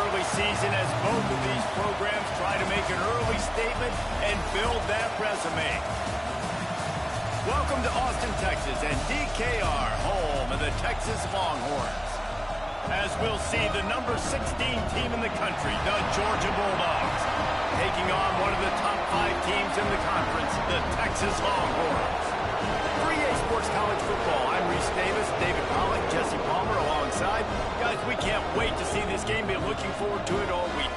early season as both of these programs try to make an early statement and build that resume. Welcome to Austin, Texas, and DKR, home of the Texas Longhorns. As we'll see, the number 16 team in the country, the Georgia Bulldogs, taking on one of the top 5 teams in the conference, the Texas Longhorns. For EA Sports College Football, I'm Reese Davis, David Pollack, Jesse Palmer alongside. Guys, we can't wait to see this game. Be looking forward to it all week.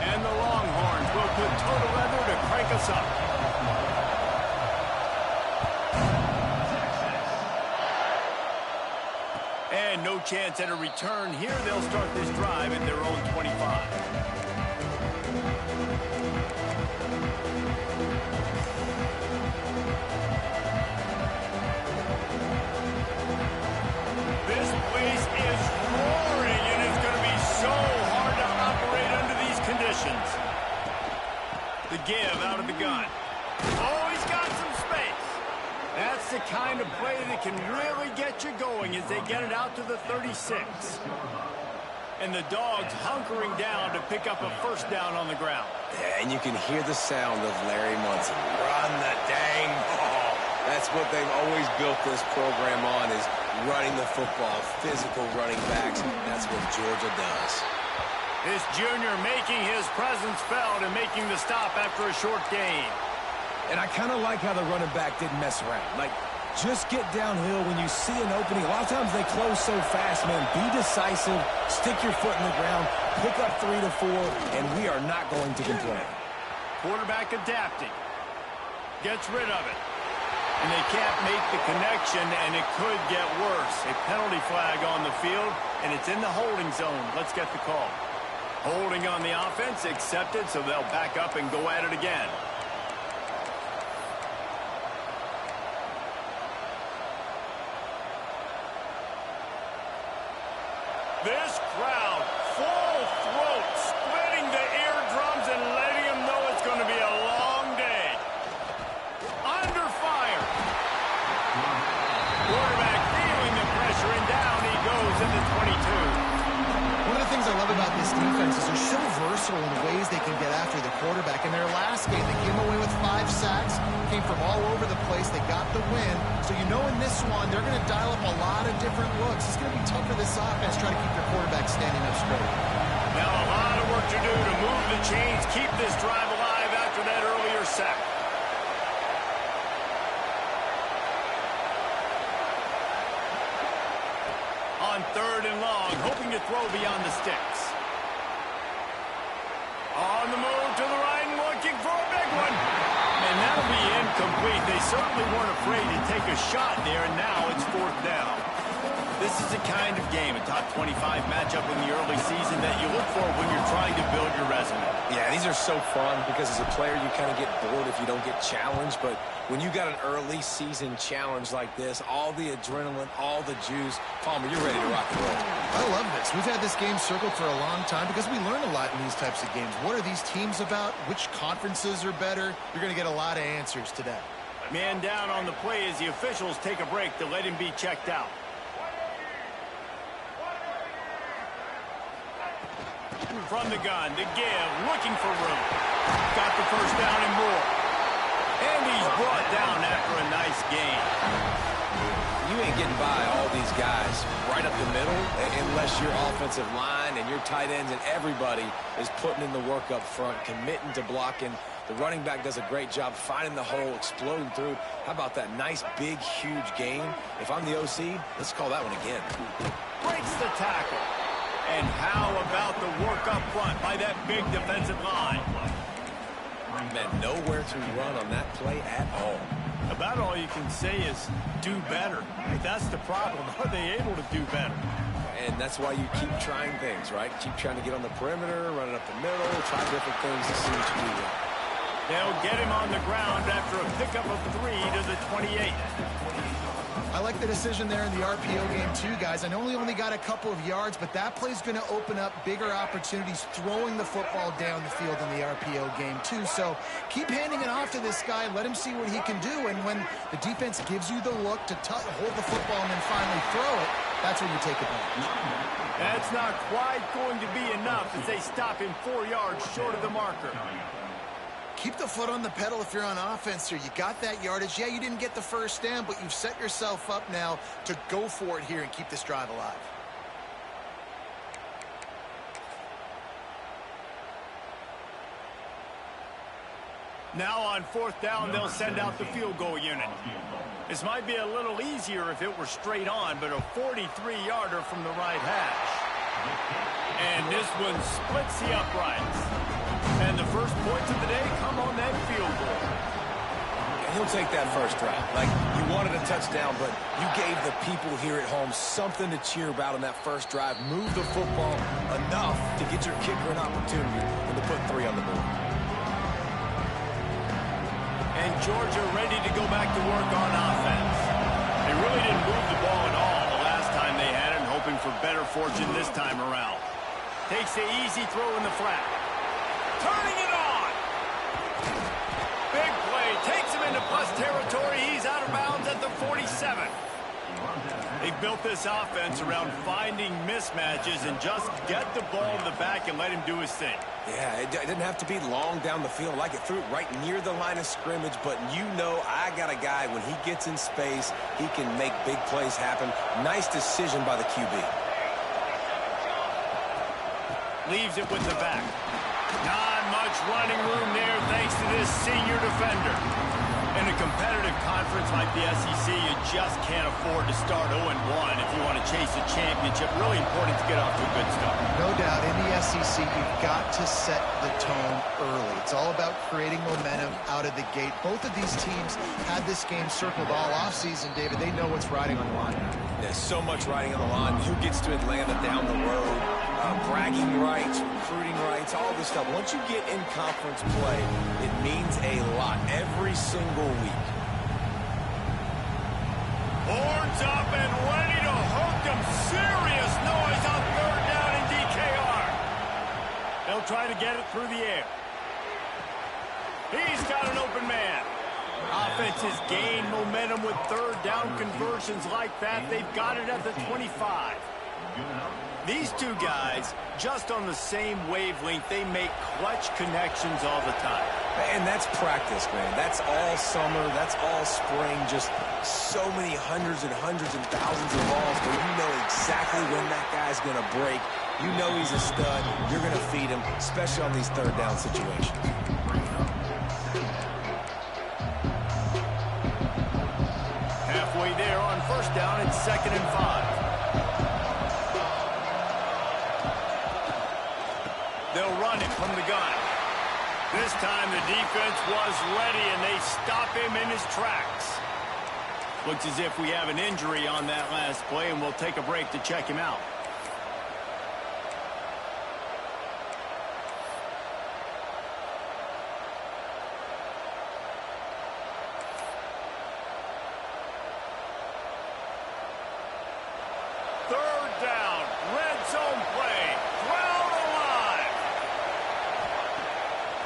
And the Longhorns will put total leather to crank us up. And no chance at a return here. They'll start this drive at their own 25. This place is roaring, and it's going to be so hard to operate under these conditions. The give out of the gun. Oh, he's got some space. That's the kind of play that can really get you going as they get it out to the 36. And the Dogs hunkering down to pick up a first down on the ground. Yeah, and you can hear the sound of Larry Munson. Run the dang ball. That's what they've always built this program on, is running the football, physical running backs. That's what Georgia does. This junior making his presence felt and making the stop after a short gain. And I kind of like how the running back didn't mess around. Like, just get downhill when you see an opening. A lot of times they close so fast, man. Be decisive, stick your foot in the ground, pick up 3 to 4, and we are not going to complain. Quarterback adapting. Gets rid of it. And they can't make the connection, and it could get worse. A penalty flag on the field, and it's in the holding zone. Let's get the call. Holding on the offense, accepted, so they'll back up and go at it again. This crowd, full throat, splitting the eardrums and letting them know it's going to be a long day. Under fire. Quarterback feeling the pressure, and down he goes in the 22. One of the things I love about this defense is they're so versatile in the ways they can get after the quarterback. In their last game, they came away with 5 sacks, came from all over the place. They got the win. So you know in this one, they're going to dial up a lot of different looks. It's going to be tough for this offense trying to keep their quarterback standing up straight. Now a lot of work to do to move the chains, keep this drive alive after that earlier sack. On 3rd and long, hoping to throw beyond the sticks. On the move to the right and looking for a big one. And that'll be incomplete. They certainly weren't afraid to take a shot there, and now it's 4th down. This is the kind of game, a top 25 matchup in the early season, that you look for when you're trying to build your resume. Yeah, these are so fun because as a player you kind of get bored if you don't get challenged, but when you got an early season challenge like this, all the adrenaline, all the juice, Palmer, you're ready to rock and roll. I love this. We've had this game circled for a long time because we learn a lot in these types of games. What are these teams about? Which conferences are better? You're going to get a lot of answers today. Man down on the play as the officials take a break to let him be checked out. From the gun, the give, looking for room. Got the first down and more. And he's brought down after a nice gain. You ain't getting by all these guys right up the middle unless your offensive line and your tight ends and everybody is putting in the work up front, committing to blocking. The running back does a great job finding the hole, exploding through. How about that nice, big, huge gain? If I'm the OC, let's call that one again. Breaks the tackle. And how about the work up front by that big defensive line? Man, nowhere to run on that play at all. About all you can say is do better. That's the problem. Are they able to do better? And that's why you keep trying things, right? Keep trying to get on the perimeter, run it up the middle, try different things to see what you do well. They'll get him on the ground after a pickup of 3 to the 28. I like the decision there in the RPO game too, guys. I know he only got a couple of yards, but that play's going to open up bigger opportunities throwing the football down the field in the RPO game too. So keep handing it off to this guy. Let him see what he can do. And when the defense gives you the look to hold the football and then finally throw it, that's when you take advantage. That's not quite going to be enough as they stop him 4 yards short of the marker. Keep the foot on the pedal if you're on offense here. You got that yardage. Yeah, you didn't get the first down, but you've set yourself up now to go for it here and keep this drive alive. Now on 4th down, they'll send out the field goal unit. This might be a little easier if it were straight on, but a 43-yarder from the right hash. And this one splits the uprights. And the first points of the day come on that field goal. And he'll take that first drive. Like, you wanted a touchdown, but you gave the people here at home something to cheer about on that first drive. Move the football enough to get your kicker an opportunity and to put 3 on the board. And Georgia ready to go back to work on offense. They really didn't move the ball at all the last time they had it, and hoping for better fortune this time around. Takes the easy throw in the flat. Turning it on. Big play. Takes him into plus territory. He's out of bounds at the 47. They built this offense around finding mismatches and just get the ball in the back and let him do his thing. Yeah, it didn't have to be long down the field. Like it threw it right near the line of scrimmage, but you know I got a guy, when he gets in space, he can make big plays happen. Nice decision by the QB. Leaves it with the back. Not much running room there thanks to this senior defender. In a competitive conference like the SEC, you just can't afford to start 0-1 if you want to chase a championship. Really important to get off to a good start. No doubt, in the SEC, you've got to set the tone early. It's all about creating momentum out of the gate. Both of these teams had this game circled all offseason, David. They know what's riding on the line. There's so much riding on the line. Who gets to Atlanta down the road? Bragging rights, recruiting rights, all this stuff. Once you get in conference play, it means a lot every single week. Horns up and ready to hook them. Serious noise on 3rd down in DKR. They'll try to get it through the air. He's got an open man. Offense has gained momentum with 3rd down conversions like that. They've got it at the 25. These two guys, just on the same wavelength, they make clutch connections all the time. And that's practice, man. That's all summer. That's all spring. Just so many hundreds and thousands of balls where you know exactly when that guy's going to break. You know he's a stud. You're going to feed him, especially on these 3rd down situations. Halfway there on 1st down, it's 2nd and 5. They'll run it from the gun. This time the defense was ready, and they stop him in his tracks. Looks as if we have an injury on that last play, and we'll take a break to check him out.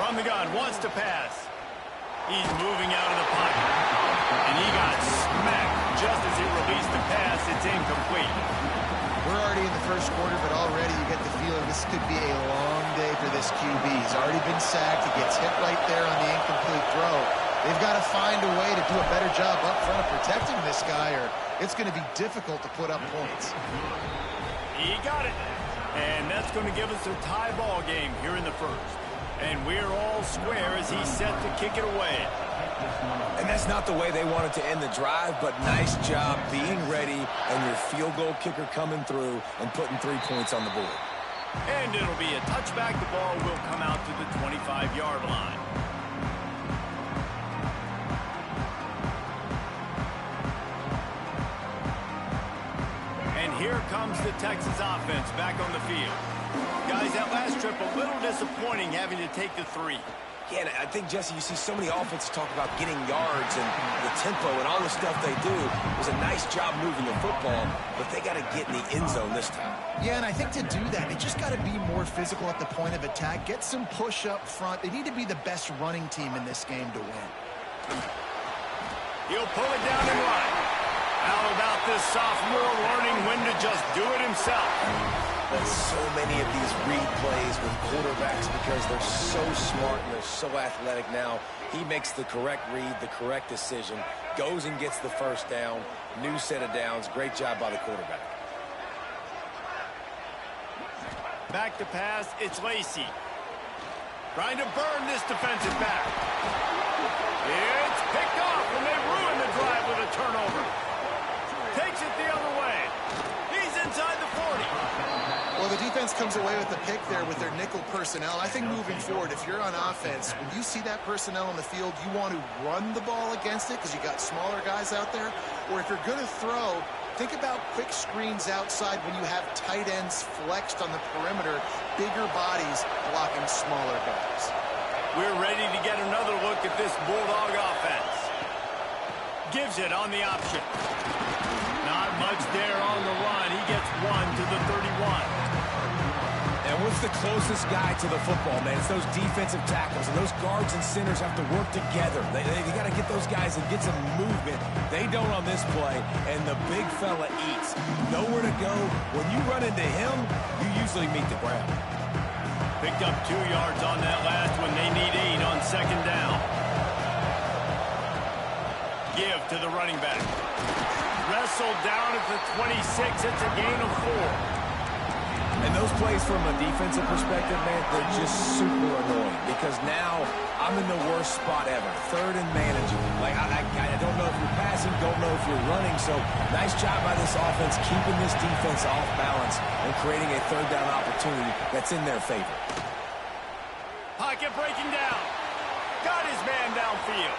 From the gun, wants to pass. He's moving out of the pocket. And he got smacked just as he released the pass. It's incomplete. We're already in the 1st quarter, but already you get the feeling this could be a long day for this QB. He's already been sacked. He gets hit right there on the incomplete throw. They've got to find a way to do a better job up front protecting this guy, or it's going to be difficult to put up points. He got it. And that's going to give us a tie ball game here in the 1st. And we're all square as he's set to kick it away. And that's not the way they wanted to end the drive, but nice job being ready and your field goal kicker coming through and putting 3 points on the board. And it'll be a touchback. The ball will come out to the 25-yard line. And here comes the Texas offense back on the field. Guys, that last trip, a little disappointing having to take the 3. Yeah, and I think, Jesse, you see so many offenses talk about getting yards and the tempo and all the stuff they do. It was a nice job moving the football, but they got to get in the end zone this time. Yeah, and I think to do that, they just got to be more physical at the point of attack, get some push up front. They need to be the best running team in this game to win. He'll pull it down and run. How about this sophomore learning when to just do it himself? There's so many of these read plays with quarterbacks because they're so smart and they're so athletic now. He makes the correct read, the correct decision, goes and gets the first down, new set of downs. Great job by the quarterback. Back to pass, it's Lacey. Trying to burn this defensive back. It's picked off, and they ruin the drive with a turnover. Takes it the other way. He's inside the 40. Well, the defense comes away with the pick there with their nickel personnel. I think moving forward, if you're on offense, when you see that personnel on the field, you want to run the ball against it because you got smaller guys out there. Or if you're going to throw, think about quick screens outside when you have tight ends flexed on the perimeter, bigger bodies blocking smaller guys. We're ready to get another look at this Bulldog offense. Gives it on the option. Not much there on the run. He gets one to the 31. And what's the closest guy to the football, man? It's those defensive tackles, and those guards and centers have to work together. They got to get those guys and get some movement. They don't on this play, and the big fella eats. Nowhere to go. When you run into him, you usually meet the ground. Picked up 2 yards on that last one. They need 8 on second down. Give to the running back. Wrestled down at the 26. It's a gain of 4. And those plays from a defensive perspective, man, they're just super annoying because now I'm in the worst spot ever. Third and manageable. Like, I don't know if you're passing, don't know if you're running. So nice job by this offense keeping this defense off balance and creating a third down opportunity that's in their favor. Pocket breaking down. Got his man downfield.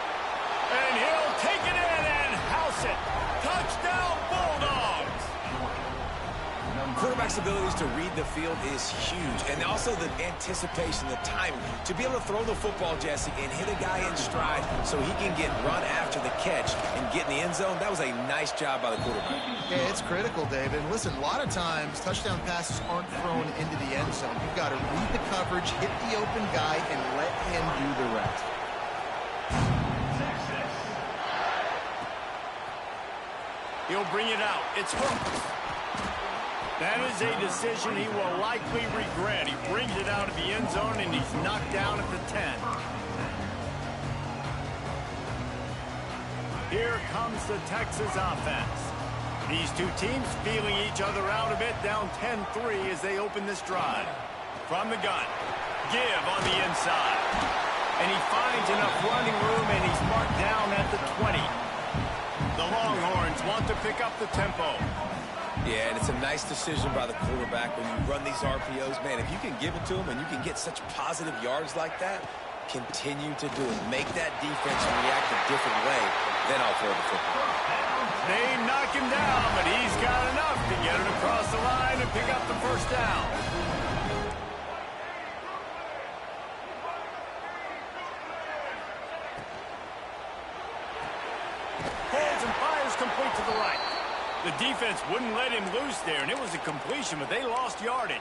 And he'll take it in and house it. Touchdown, Bulldogs! Quarterback's abilities to read the field is huge, and also the anticipation, the timing. To be able to throw the football, Jesse, and hit a guy in stride so he can get run after the catch and get in the end zone, that was a nice job by the quarterback. Yeah, it's critical, David. Listen, a lot of times, touchdown passes aren't thrown into the end zone. You've got to read the coverage, hit the open guy, and let him do the rest. He'll bring it out. It's hooked. That is a decision he will likely regret. He brings it out of the end zone, and he's knocked down at the 10. Here comes the Texas offense. These two teams feeling each other out a bit, down 10-3 as they open this drive. From the gun, give on the inside. And he finds enough running room, and he's marked down at the 20. The Longhorns want to pick up the tempo. Yeah, and it's a nice decision by the quarterback when you run these RPOs. Man, if you can give it to him and you can get such positive yards like that, continue to do it. Make that defense react a different way, then I'll throw the football. They knock him down, but he's got enough to get it across the line and pick up the first down. Holds and fires complete to the right. The defense wouldn't let him loose there, and it was a completion, but they lost yardage.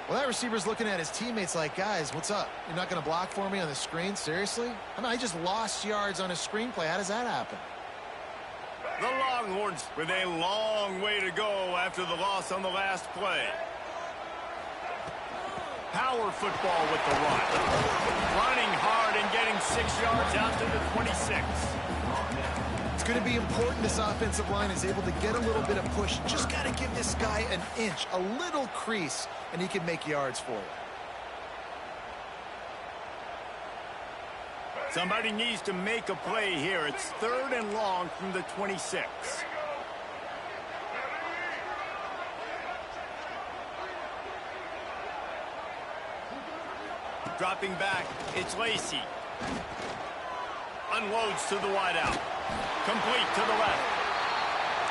Well, that receiver's looking at his teammates like, guys, what's up? You're not going to block for me on the screen? Seriously? I mean, I just lost yards on a screenplay. How does that happen? The Longhorns with a long way to go after the loss on the last play. Power football with the run. Running hard and getting 6 yards out to the 26. It's going to be important this offensive line is able to get a little bit of push. Just got to give this guy an inch, a little crease, and he can make yards for you. Somebody needs to make a play here. It's 3rd and long from the 26. Dropping back, it's Lacey. Unloads to the wideout. Complete to the left.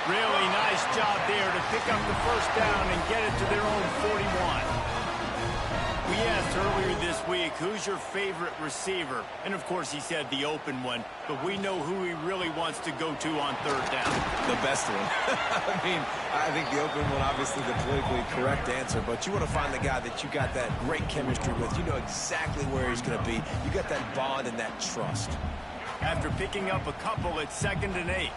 Really nice job there to pick up the first down and get it to their own 41. We asked earlier this week, who's your favorite receiver? And, of course, he said the open one. But we know who he really wants to go to on third down. The best one. I mean, I think the open one, obviously the politically correct answer. But you want to find the guy that you got that great chemistry with. You know exactly where he's going to be. You got that bond and that trust. After picking up a couple, it's 2nd and 8.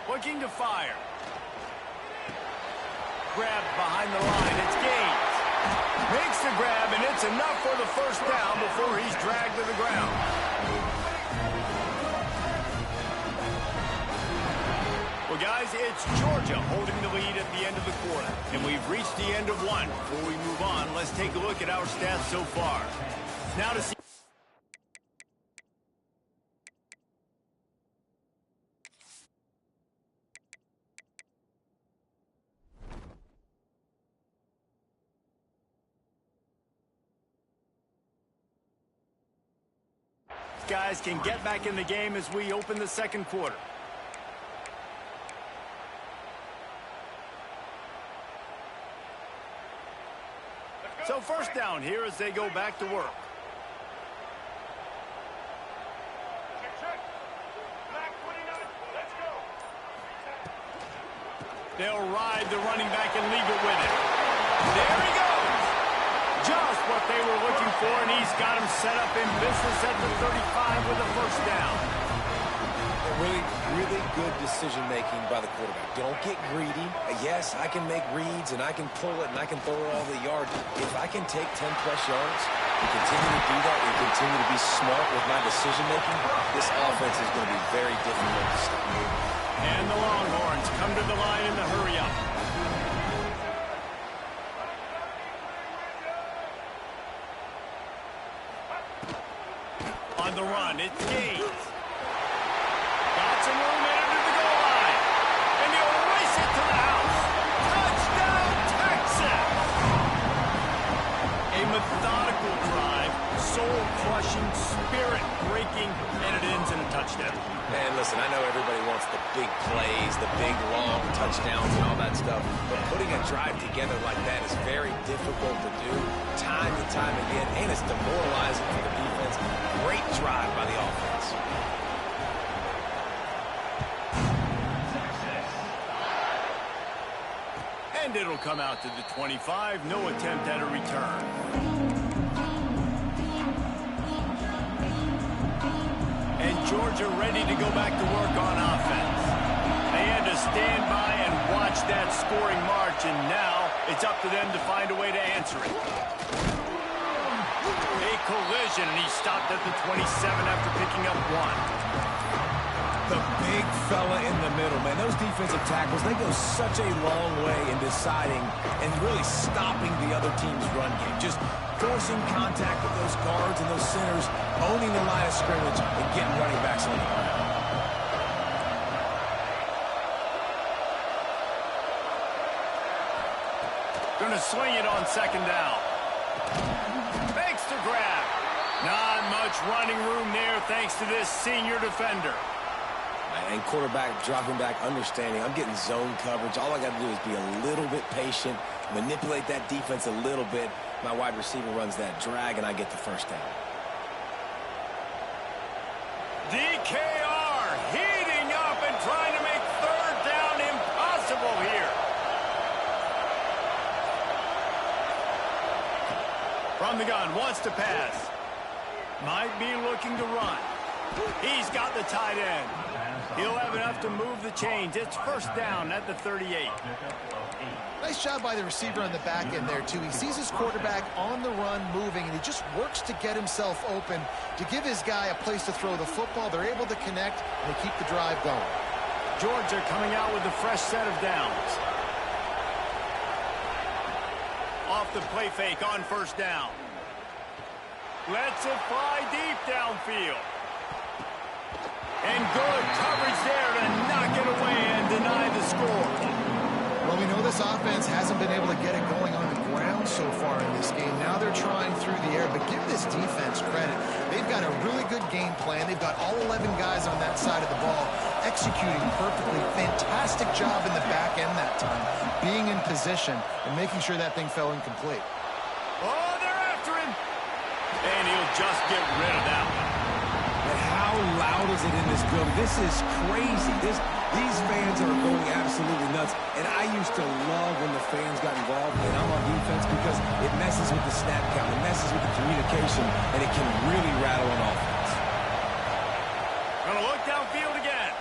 Looking to fire. Grab behind the line. It's Gaines. Makes the grab, and it's enough for the first down before he's dragged to the ground. Well, guys, it's Georgia holding the lead at the end of the quarter. And we've reached the end of one. Before we move on, let's take a look at our stats so far. Now to see. Guys can get back in the game as we open the second quarter. So first down here as they go back to work. They'll ride the running back and leave it with it. There he goes. Just what they were looking for, and he's got him set up in business at the 35 with a first down. Really good decision-making by the quarterback. Don't get greedy. Yes, I can make reads, and I can pull it, and I can throw it all the yards. If I can take 10-plus yards and continue to do that and continue to be smart with my decision-making, this offense is going to be very difficult to stop. And the Longhorns come to the line in the hurry-up. On the run, it's Gaines. Got some room into the goal line. And he'll race it to the house. Touchdown, Texas! A methodical drive, soul-crushing, spirit-breaking, and it ends in a touchdown. And listen, I know everybody wants the big plays, the big, long touchdowns and all that stuff, but putting a drive together like that is very difficult to do time and time again, and it's demoralizing for the defense. Great drive by the offense. And it'll come out to the 25. No attempt at a return. And Georgia ready to go back to work on offense. They had to stand by and watch that scoring march, and now it's up to them to find a way to answer it. A collision, and he stopped at the 27 after picking up one. The big fella in the middle, man. Those defensive tackles, they go such a long way in deciding and really stopping the other team's run game. Just forcing contact with those guards and those centers, owning the line of scrimmage, and getting running backs on the ground. Going to swing it on second down. Makes the grab. Not much running room there thanks to this senior defender. And quarterback dropping back, understanding I'm getting zone coverage. All I got to do is be a little bit patient, manipulate that defense a little bit. My wide receiver runs that drag, and I get the first down. DKR heating up and trying to make third down impossible here. From the gun, wants to pass. Might be looking to run. He's got the tight end. He'll have enough to move the chains. It's first down at the 38. Nice job by the receiver on the back end there, too. He sees his quarterback on the run moving, and he just works to get himself open to give his guy a place to throw the football. They're able to connect, and they keep the drive going. Georgia coming out with a fresh set of downs. Off the play fake on first down. Lets it fly deep downfield. And good coverage there to knock it away and deny the score. Well, we know this offense hasn't been able to get it going on the ground so far in this game. Now they're trying through the air, but give this defense credit. They've got got a really good game plan. They've got all 11 guys on that side of the ball executing perfectly. Fantastic job in the back end that time, being in position and making sure that thing fell incomplete. Oh, they're after him. And he'll just get rid of that one. And how loud is it in this building? This is crazy. These fans are going absolutely nuts. And I used to love when the fans got involved and I'm on defense because it messes with the snap count. It messes with the communication, and it can really rattle an offense. Gonna look downfield again.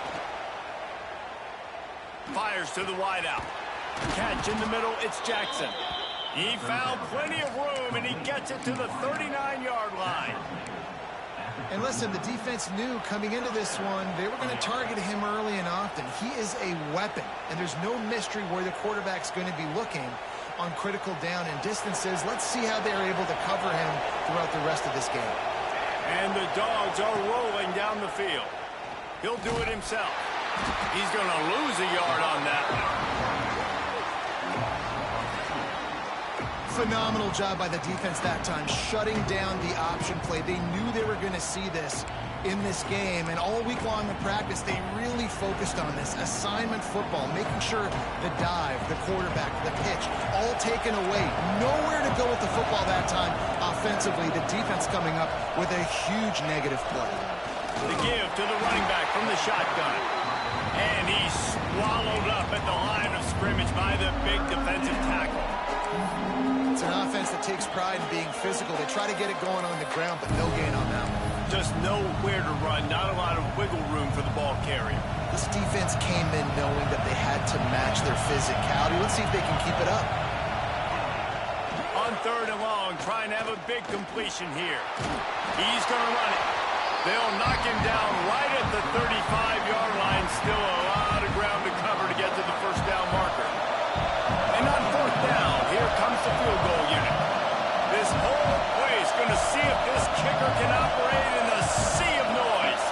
Fires to the wideout. Catch in the middle, it's Jackson. He found plenty of room, and he gets it to the 39-yard line. And listen, the defense knew coming into this one, they were going to target him early and often. He is a weapon, and there's no mystery where the quarterback's going to be looking on critical down and distances. Let's see how they're able to cover him throughout the rest of this game. And the Dogs are rolling down the field. He'll do it himself. He's going to lose a yard on that one. Phenomenal job by the defense that time, shutting down the option play. They knew they were going to see this in this game, and all week long in practice, they really focused on this. Assignment football, making sure the dive, the quarterback, the pitch, all taken away. Nowhere to go with the football that time offensively. The defense coming up with a huge negative play. The give to the running back from the shotgun. And he's swallowed up at the line of scrimmage by the big defensive tackle. It's an offense that takes pride in being physical. They try to get it going on the ground, but no gain on that one. Just nowhere to run, not a lot of wiggle room for the ball carrier. This defense came in knowing that they had to match their physicality. Let's see if they can keep it up. On 3rd and long, trying to have a big completion here. He's going to run it. They'll knock him down right at the 35-yard line. Still a lot of ground to cover to get to the first down marker. And on 4th down, here comes the field goal unit. This whole place going to see if this kicker can operate in the sea of noise.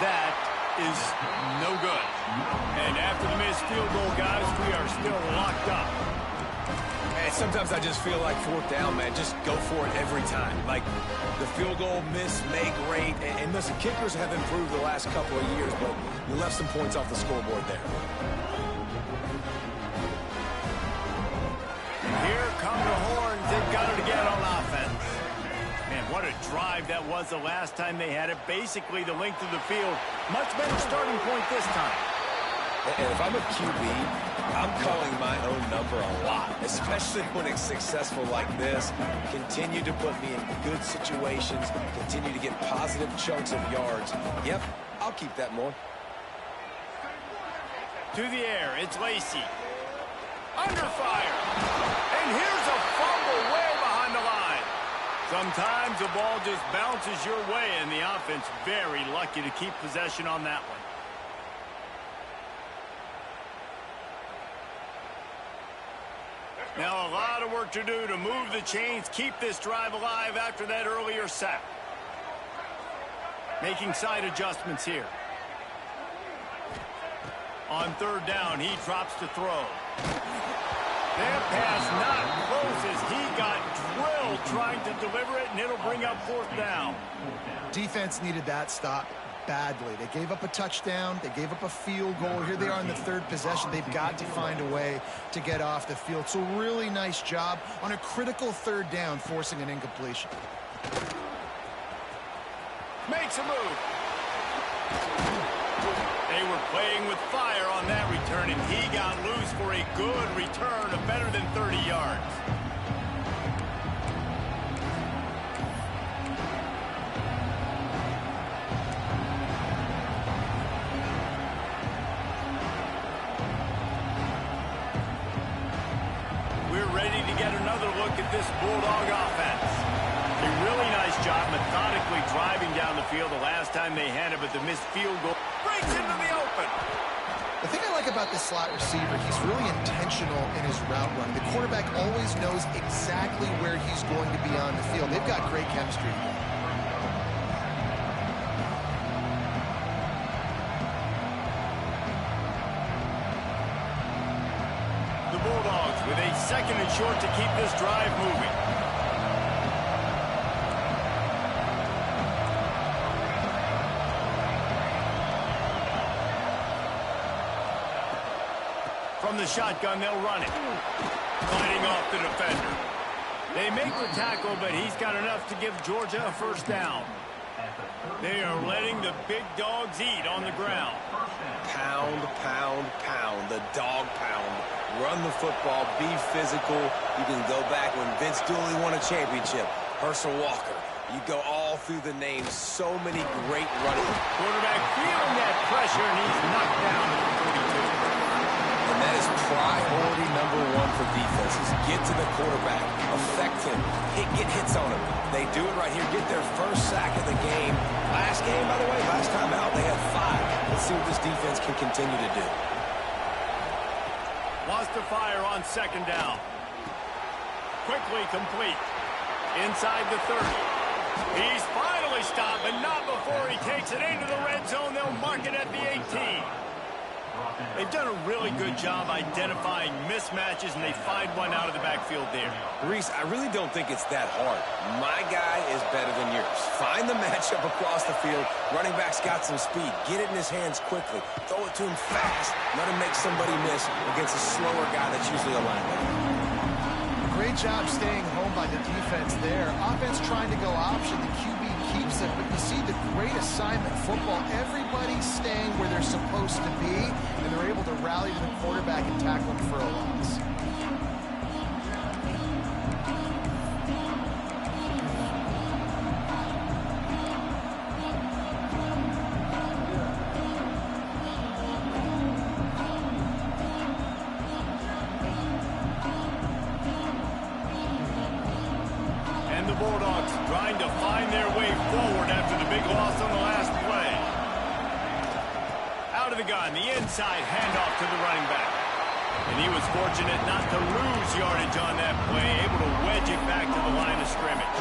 That is no good. And after the missed field goal, guys, we are still locked up. Man, sometimes I just feel like 4th down, man. Just go for it every time. Like the field goal miss, make rate. And listen, kickers have improved the last couple of years, but you left some points off the scoreboard there. Here come the horns. They've got it again on offense. Man, what a drive that was the last time they had it. Basically the length of the field. Much better starting point this time. And if I'm a QB, I'm calling my own number a lot, especially when it's successful like this. Continue to put me in good situations, continue to get positive chunks of yards. Yep, I'll keep that more. To the air, it's Lacy. Under fire. And here's a fumble way behind the line. Sometimes the ball just bounces your way, and the offense very lucky to keep possession on that one. Now a lot of work to do to move the chains, keep this drive alive after that earlier sack. Making side adjustments here. On 3rd down, he drops to throw. That pass not close as he got drilled trying to deliver it, and it'll bring up 4th down. Defense needed that stop badly. They gave up a touchdown. They gave up a field goal. Here they are in the 3rd possession. They've got to find a way to get off the field. So really nice job on a critical 3rd down, forcing an incompletion. Makes a move. They were playing with fire on that return, and he got loose for a good return of better than 30 yards. We're ready to get another look at this Bulldog offense. A really nice job methodically driving down the field the last time they had it, but the missed field goal breaks into the open. The thing I like about this slot receiver, he's really intentional in his route run. The quarterback always knows exactly where he's going to be on the field. They've got great chemistry together. Bulldogs with a 2nd and short to keep this drive moving. From the shotgun, they'll run it. Fighting off the defender. They make the tackle, but he's got enough to give Georgia a 1st down. They are letting the big dogs eat on the ground. Pound, pound, pound. The dog pound. Run the football. Be physical. You can go back when Vince Dooley won a championship. Herschel Walker. You go all through the names. So many great running. Quarterback feeling that pressure, and he's knocked down at the 42. And that is priority number 1 for defenses. Get to the quarterback. Affect him. Get hits on him. They do it right here. Get their 1st sack of the game. Last game, by the way, last time out, they had 5. Let's see what this defense can continue to do. Wants to fire on 2nd down. Quickly complete. Inside the 30. He's finally stopped, but not before he takes it into the red zone. They'll mark it at the 18. They've done a really good job identifying mismatches, and they find one out of the backfield there. Reese, I really don't think it's that hard. My guy is better than yours. Find the matchup across the field. Running back's got some speed. Get it in his hands quickly. Throw it to him fast. Let him make somebody miss against a slower guy that's usually a linebacker. Great job staying home by the defense there. Offense trying to go option. The QB keeps it, but you see the great assignment football. Everybody's staying where they're supposed to be, and they're able to rally to the quarterback and tackle him for a loss. Bulldogs trying to find their way forward after the big loss on the last play. Out of the gun, the inside handoff to the running back. And he was fortunate not to lose yardage on that play, able to wedge it back to the line of scrimmage.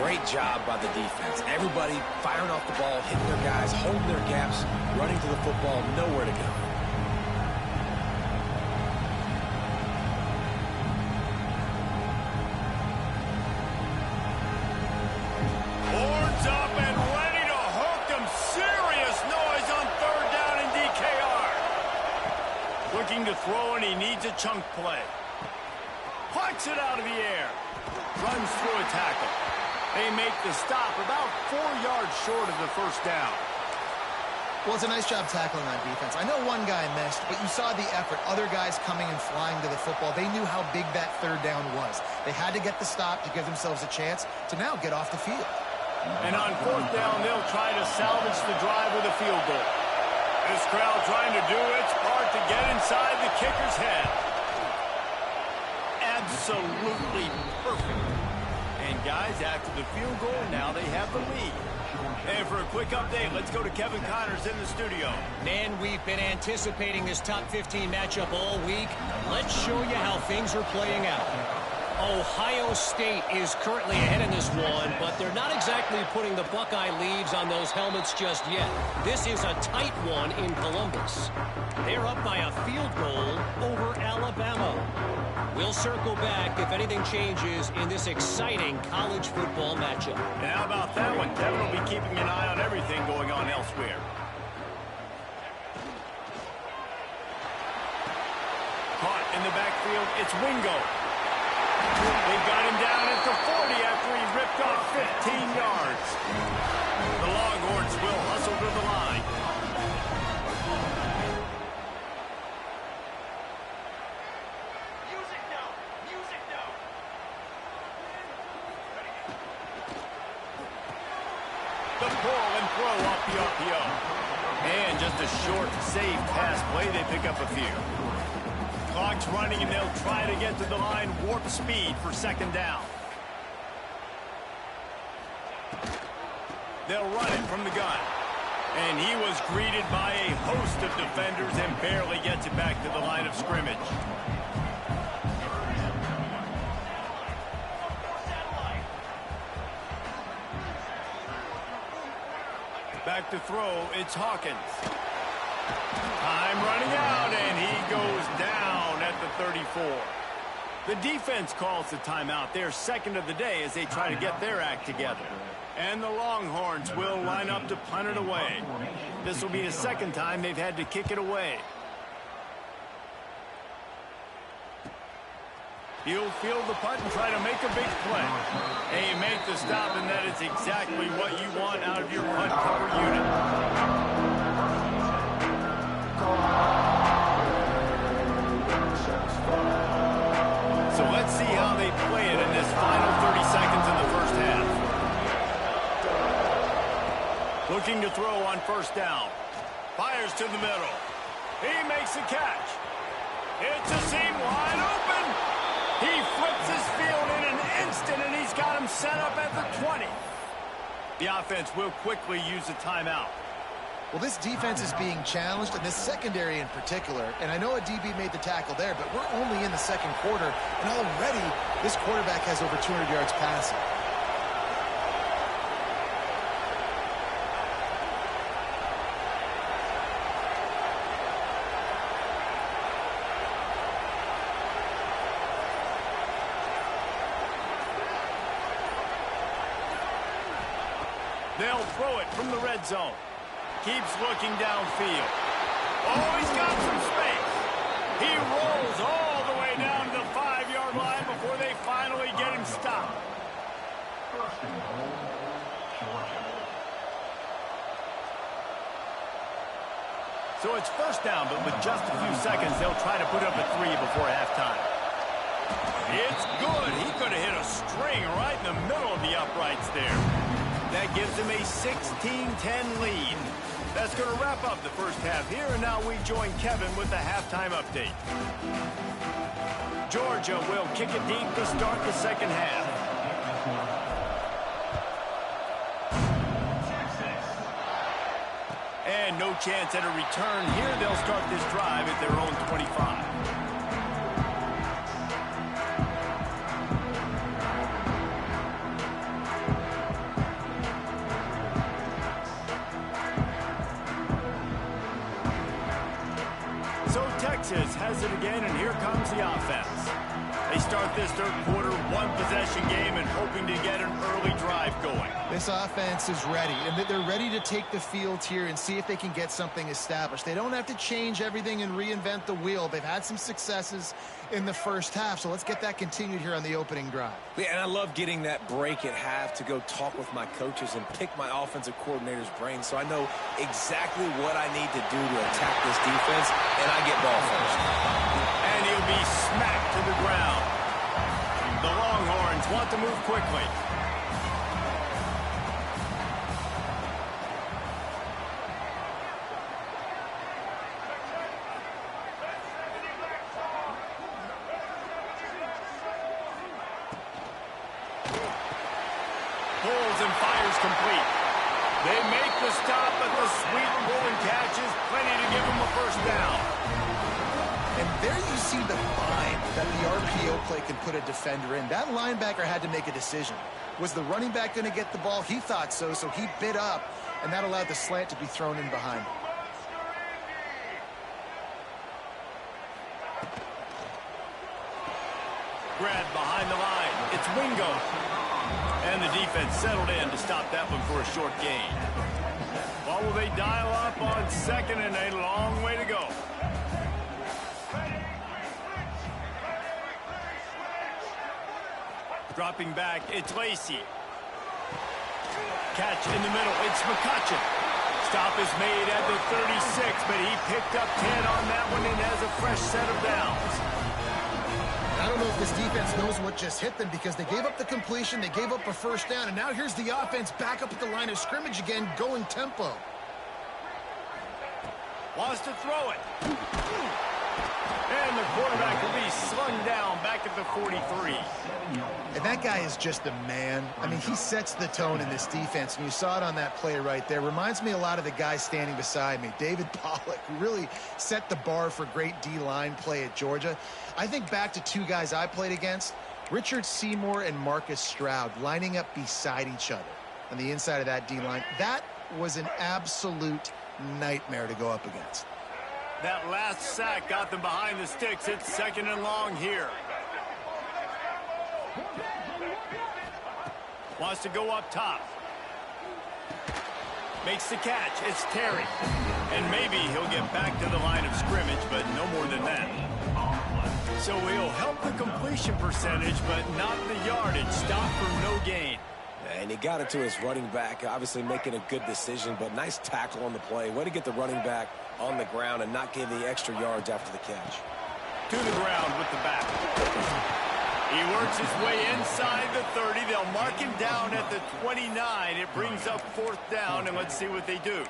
Great job by the defense. Everybody firing off the ball, hitting their guys, holding their gaps, running to the football, nowhere to go. Looking to throw, and he needs a chunk play. Plucks it out of the air. Runs through a tackle. They make the stop about 4 yards short of the 1st down. Well, it's a nice job tackling on defense. I know one guy missed, but you saw the effort. Other guys coming and flying to the football. They knew how big that 3rd down was. They had to get the stop to give themselves a chance to now get off the field. And on 4th down, they'll try to salvage the drive with a field goal. This crowd trying to do its part to get inside the kicker's head. Absolutely perfect. And guys, after the field goal, now they have the lead. And for a quick update, let's go to Kevin Connors in the studio. Man, we've been anticipating this top 15 matchup all week. Let's show you how things are playing out. Ohio State is currently ahead in this one, but they're not exactly putting the Buckeye leaves on those helmets just yet. This is a tight one in Columbus. They're up by a field goal over Alabama. We'll circle back if anything changes in this exciting college football matchup. And how about that one? Kevin will be keeping an eye on everything going on elsewhere. Caught in the backfield, it's Wingo. They got him down at the 40 after he ripped off 15 yards. The Longhorns will hustle to the line. Music now! Music now! The pull and throw off the RPO. And just a short, safe pass play. They pick up a few. Clock's running, and they'll try to get to the line warp speed for 2nd down. They'll run it from the gun. And he was greeted by a host of defenders and barely gets it back to the line of scrimmage. Back to throw, it's Hawkins. Time running out, and he goes down at 34. The defense calls the timeout. They're second of the day as they try to get their act together. And the Longhorns will line up to punt it away. This will be the second time they've had to kick it away. He'll field the punt and try to make a big play. They make the stop, and that is exactly what you want out of your punt cover unit. So let's see how they play it in this final 30 seconds in the first half. Looking to throw on first down. Fires to the middle. He makes the catch. It's a seam wide open. He flips his field in an instant, and he's got him set up at the 20. The offense will quickly use a timeout. Well, this defense is being challenged, and this secondary in particular. And I know a DB made the tackle there, but we're only in the second quarter, and already this quarterback has over 200 yards passing. They'll throw it from the red zone. Keeps looking downfield. Oh, he's got some space. He rolls all the way down to the 5-yard line before they finally get him stopped. So it's first down, but with just a few seconds, they'll try to put up a 3 before halftime. It's good. He could have hit a string right in the middle of the uprights there. That gives him a 16-10 lead. That's going to wrap up the first half here, and now we join Kevin with the halftime update. Georgia will kick it deep to start the second half. And no chance at a return here. They'll start this drive at their own 25. Texas has it again, and here comes the offense. They start this third quarter one-possession game and hoping to get an early drive going. This offense is ready, and they're ready to take the field here and see if they can get something established. They don't have to change everything and reinvent the wheel. They've had some successes in the first half, so let's get that continued here on the opening drive. Yeah, and I love getting that break at half to go talk with my coaches and pick my offensive coordinator's brain so I know exactly what I need to do to attack this defense, and I get ball first. And he'll be smacked to the ground. The Longhorns want to move quickly. Pulls and fires complete. They make the stop, but the sweet pull and catch is plenty to give them a first down. And there you see the bind that the RPO play can put a defender in. That linebacker had to make a decision. Was the running back going to get the ball? He thought so, so he bid up, and that allowed the slant to be thrown in behind him. Grab behind the line. It's Wingo. And the defense settled in to stop that one for a short gain. Well, will they dial up on second, and a long way to go. Dropping back, it's Lacey. Catch in the middle, it's McCutcheon. Stop is made at the 36, but he picked up 10 on that one and has a fresh set of downs. I don't know if this defense knows what just hit them because they gave up the completion, they gave up a first down, and now here's the offense back up at the line of scrimmage again, going tempo. Wants to throw it. And the quarterback will be slung down back at the 43. And that guy is just a man. I mean, he sets the tone in this defense, and you saw it on that play right there. Reminds me a lot of the guy standing beside me, David Pollock, who really set the bar for great D-line play at Georgia. I think back to two guys I played against, Richard Seymour and Marcus Stroud, lining up beside each other on the inside of that D-line. That was an absolute nightmare to go up against. That last sack got them behind the sticks. It's 2nd and long here. Wants to go up top. Makes the catch. It's Terry. And maybe he'll get back to the line of scrimmage, but no more than that. So he'll help the completion percentage, but not the yardage. Stop for no gain. And he got it to his running back, obviously making a good decision, but nice tackle on the play. Way to get the running back on the ground and not give the extra yards after the catch. To the ground with the back. He works his way inside the 30. They'll mark him down at the 29. It brings up 4th down, and let's see what they do.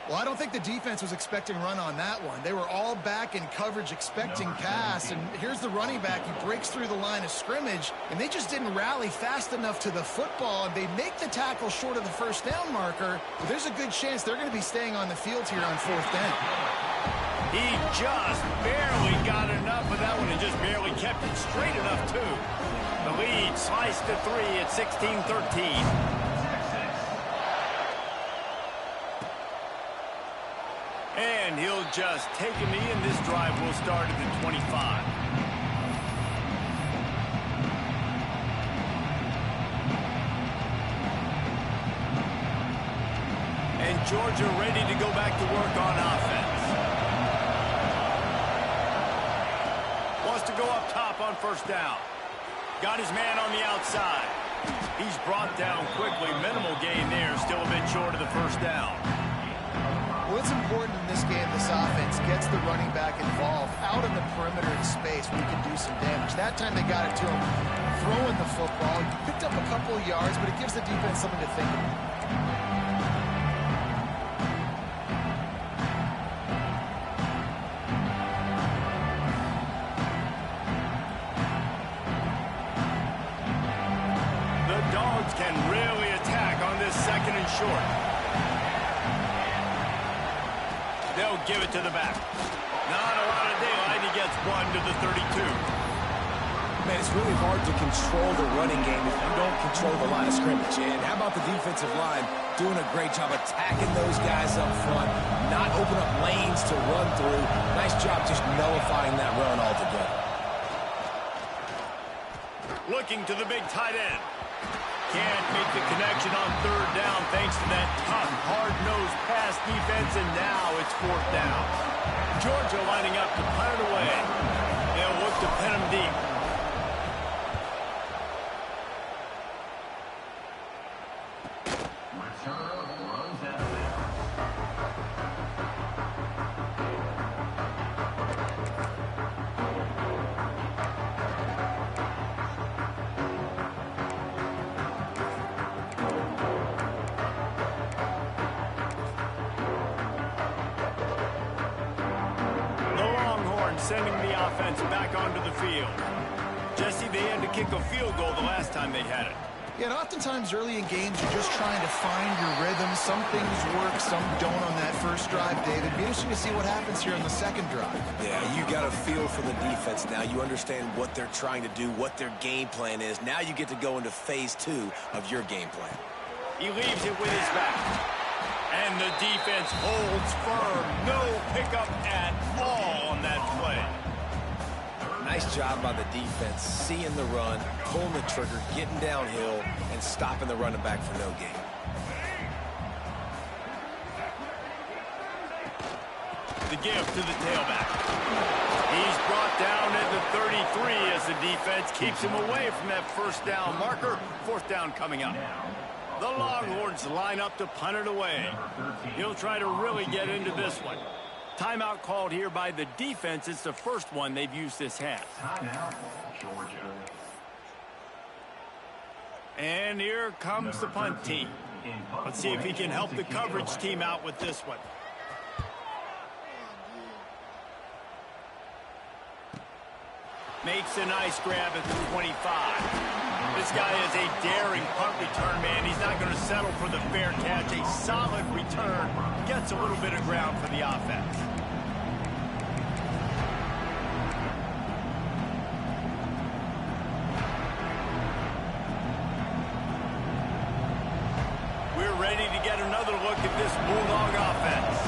Well, I don't think the defense was expecting run on that one. They were all back in coverage expecting pass, and here's the running back. He breaks through the line of scrimmage, and they just didn't rally fast enough to the football, and they make the tackle short of the 1st down marker, but there's a good chance they're going to be staying on the field here on 4th down. He just barely got enough of that one and just barely kept it straight enough, too. The lead sliced to 3 at 16-13. And he'll just take a knee, and this drive will start at the 25. And Georgia ready to go back to work on offense. Wants to go up top on 1st down. Got his man on the outside. He's brought down quickly. Minimal gain there. Still a bit short of the 1st down. Well, it's important in this game, this offense gets the running back involved out in the perimeter in space where he can do some damage. That time they got it to him throwing the football. He picked up a couple of yards, but it gives the defense something to think about. The Dogs can really attack on this 2nd and short. They'll give it to the back. Not a lot of daylight. He gets 1 to the 32. Man, it's really hard to control the running game if you don't control the line of scrimmage. And how about the defensive line doing a great job attacking those guys up front, not open up lanes to run through. Nice job just nullifying that run altogether. Looking to the big tight end. Can't make the connection on 3rd down thanks to that tough, hard-nosed pass defense, and now it's 4th down. Georgia lining up to punt it away. They'll look to pin him deep. Sending the offense back onto the field. Jesse, they had to kick a field goal the last time they had it. Yeah, and oftentimes early in games, you're just trying to find your rhythm. Some things work, some don't on that first drive, David. Be interesting to see what happens here on the 2nd drive. Yeah, you got a feel for the defense now. You understand what they're trying to do, what their game plan is. Now you get to go into phase 2 of your game plan. He leaves it with his back. And the defense holds firm. No pickup at all on that play. Nice job by the defense, seeing the run, pulling the trigger, getting downhill, and stopping the running back for no gain. The give to the tailback. He's brought down at the 33 as the defense keeps him away from that 1st down marker. 4th down coming up. The Longhorns line up to punt it away. He'll try to really get into this one. Timeout called here by the defense. It's the first one they've used this half. Timeout, Georgia. And here comes the punt team. Let's see if he can help the coverage team out with this one. Makes a nice grab at the 25. This guy is a daring punt return man. He's not going to settle for the fair catch. A solid return. Gets a little bit of ground for the offense. We're ready to get another look at this Bulldog offense.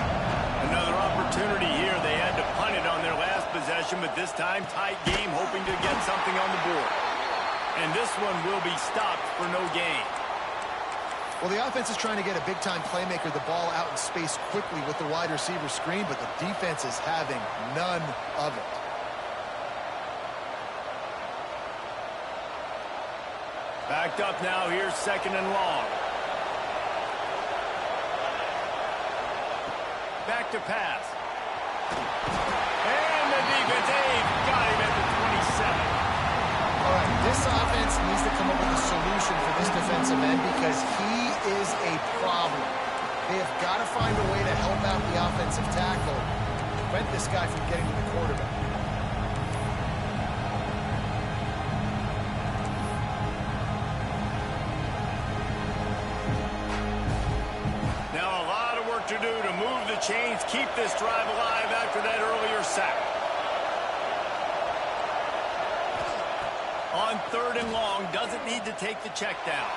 Another opportunity here. They had to punt it on their last possession, but this time tight game, hoping to get something on the board. And this one will be stopped for no gain. Well, the offense is trying to get a big-time playmaker the ball out in space quickly with the wide receiver screen, but the defense is having none of it. Backed up now. Here's 2nd and long. Back to pass. And the defense, got him at the 27. All right, this offense needs to come up with a solution for this defensive end because he is a problem. They have got to find a way to help out the offensive tackle, prevent this guy from getting to the quarterback. Now a lot of work to do to move the chains, keep this drive alive after that earlier sack. On 3rd and long, doesn't need to take the check down.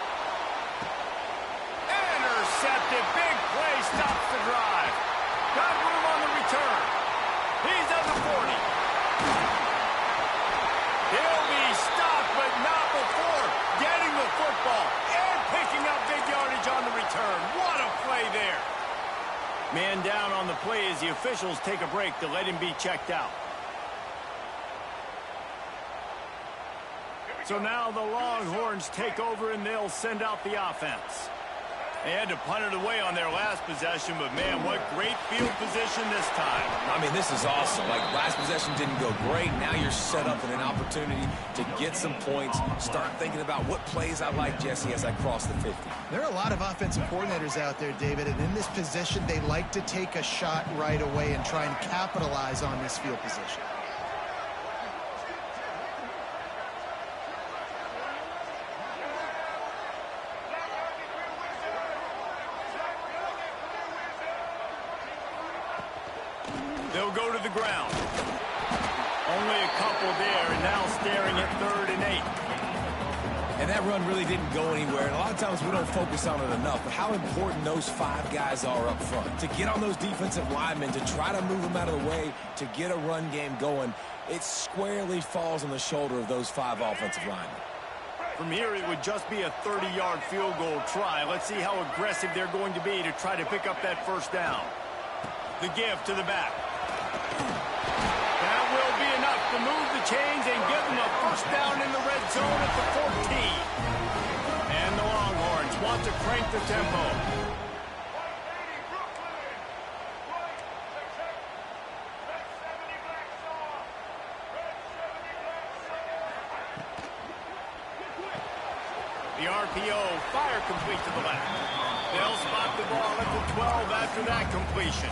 Intercepted, big play, stops the drive. Got room on the return. He's at the 40. He'll be stopped, but not before getting the football and picking up big yardage on the return. What a play there. Man down on the play as the officials take a break to let him be checked out. So now the Longhorns take over and they'll send out the offense. They had to punt it away on their last possession, but man, what great field position this time. I mean, this is awesome. Like, last possession didn't go great. Now you're set up in an opportunity to get some points. Start thinking about what plays I like, Jesse, as I cross the 50. There are a lot of offensive coordinators out there, David, and in this position, they like to take a shot right away and try and capitalize on this field position. They'll go to the ground. Only a couple there, and now staring at 3rd and 8. And that run really didn't go anywhere. And a lot of times we don't focus on it enough, but how important those 5 guys are up front. To get on those defensive linemen, to try to move them out of the way, to get a run game going, it squarely falls on the shoulder of those 5 offensive linemen. From here, it would just be a 30-yard field goal try. Let's see how aggressive they're going to be to try to pick up that 1st down. The give to the back. That will be enough to move the chains and give them a 1st down in the red zone at the 14. And the Longhorns want to crank the tempo. The RPO, fire complete to the left. They'll spot the ball at the 12 after that completion.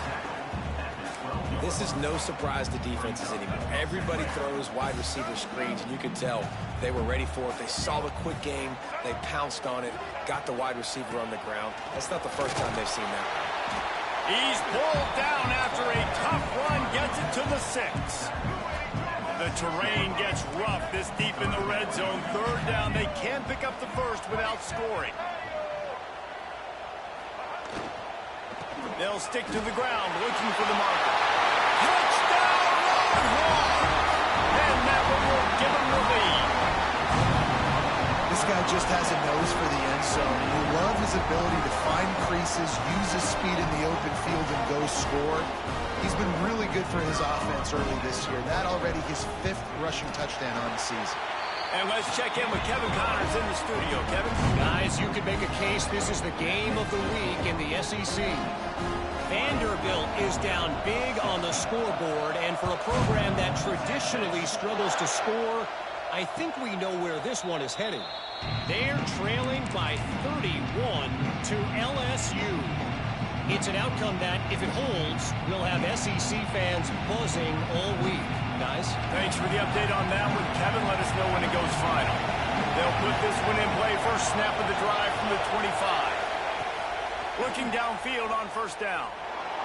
This is no surprise to defenses anymore. Everybody throws wide receiver screens, and you can tell they were ready for it. They saw the quick game. They pounced on it, got the wide receiver on the ground. That's not the first time they've seen that. He's pulled down after a tough run, gets it to the 6. The terrain gets rough this deep in the red zone. 3rd down, they can pick up the 1st without scoring. They'll stick to the ground, looking for the marker. Touchdown, Longhorns! And that one will give them the lead. This guy just has a nose for the end zone. You love his ability to find creases, use his speed in the open field, and go score. He's been really good for his offense early this year. That already his 5th rushing touchdown on the season. And let's check in with Kevin Connors in the studio. Kevin? Guys, you could make a case this is the game of the week in the SEC. Vanderbilt is down big on the scoreboard, and for a program that traditionally struggles to score, I think we know where this one is heading. They're trailing by 31 to LSU. It's an outcome that, if it holds, will have SEC fans buzzing all week. Guys? Thanks for the update on that one, Kevin. Let us know when it goes final. They'll put this one in play. First snap of the drive from the 25. Looking downfield on 1st down.